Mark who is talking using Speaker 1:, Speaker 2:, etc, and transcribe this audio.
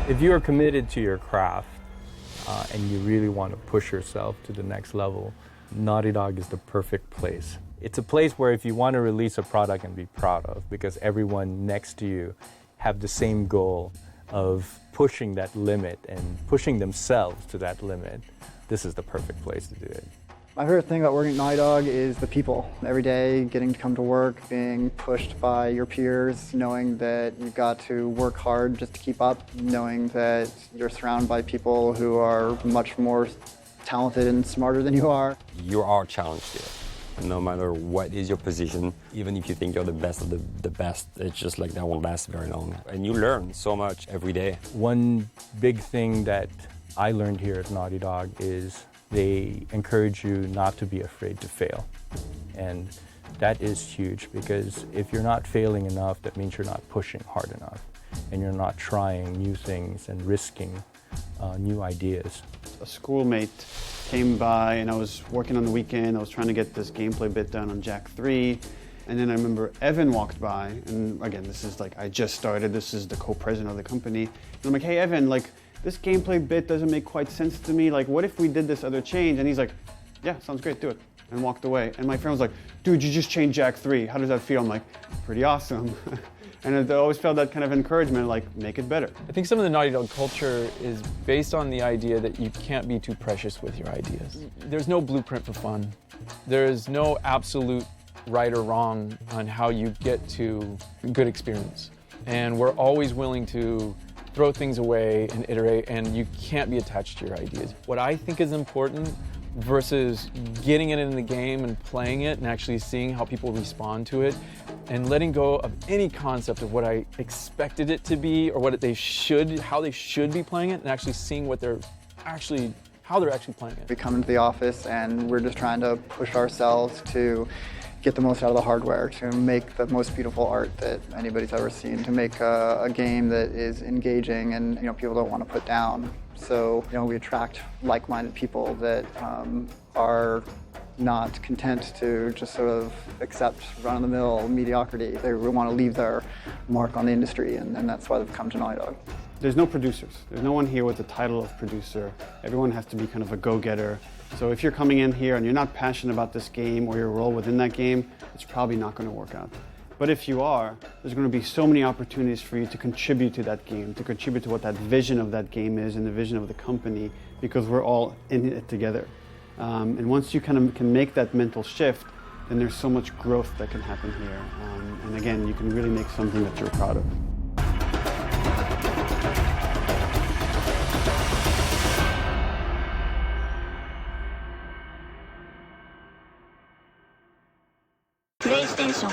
Speaker 1: If you are committed to your craft and you really want to push yourself to the next level, Naughty Dog is the perfect place. It's a place where if you want to release a product and be proud of, because everyone next to you have the same goal of pushing that limit and pushing themselves to that limit, this is the perfect place to do it.
Speaker 2: My favorite thing about working at Naughty Dog is the people. Every day, getting to come to work, being pushed by your peers, knowing that you've got to work hard just to keep up, knowing that you're surrounded by people who are much more talented and smarter than you are.
Speaker 3: You are challenged here. No matter what is your position, even if you think you're the best of the best, it's just like that won't last very long. And you learn so much every day.
Speaker 1: One big thing that I learned here at Naughty Dog is they encourage you not to be afraid to fail. And that is huge, because if you're not failing enough, that means you're not pushing hard enough and you're not trying new things and risking new ideas.
Speaker 4: A schoolmate came by and I was working on the weekend. I was trying to get this gameplay bit done on Jak 3. And then I remember Evan walked by, and again, this is like, I just started, this is the co-president of the company. And I'm like, hey Evan, like, this gameplay bit doesn't make quite sense to me. Like, what if we did this other change? And he's like, yeah, sounds great, do it. And walked away. And my friend was like, dude, you just changed Jak 3. How does that feel? I'm like, pretty awesome. And I always felt that kind of encouragement, like, make it better.
Speaker 5: I think some of the Naughty Dog culture is based on the idea that you can't be too precious with your ideas. There's no blueprint for fun. There's no absolute right or wrong on how you get to a good experience. And we're always willing to throw things away and iterate, and you can't be attached to your ideas. What I think is important versus getting it in the game and playing it and actually seeing how people respond to it and letting go of any concept of what I expected it to be or how they should be playing it, and actually seeing how they're actually playing it.
Speaker 2: We come into the office and we're just trying to push ourselves to get the most out of the hardware, to make the most beautiful art that anybody's ever seen, to make a game that is engaging and people don't want to put down. So we attract like-minded people that are not content to just sort of accept run-of-the-mill mediocrity. They want to leave their mark on the industry, and that's why they've come to Naughty Dog.
Speaker 4: There's no producers. There's no one here with the title of producer. Everyone has to be kind of a go-getter. So if you're coming in here and you're not passionate about this game or your role within that game, it's probably not going to work out. But if you are, there's going to be so many opportunities for you to contribute to that game, to contribute to what that vision of that game is and the vision of the company, because we're all in it together. And once you kind of can make that mental shift, then there's so much growth that can happen here. And again, you can really make something that you're proud of.
Speaker 6: PlayStation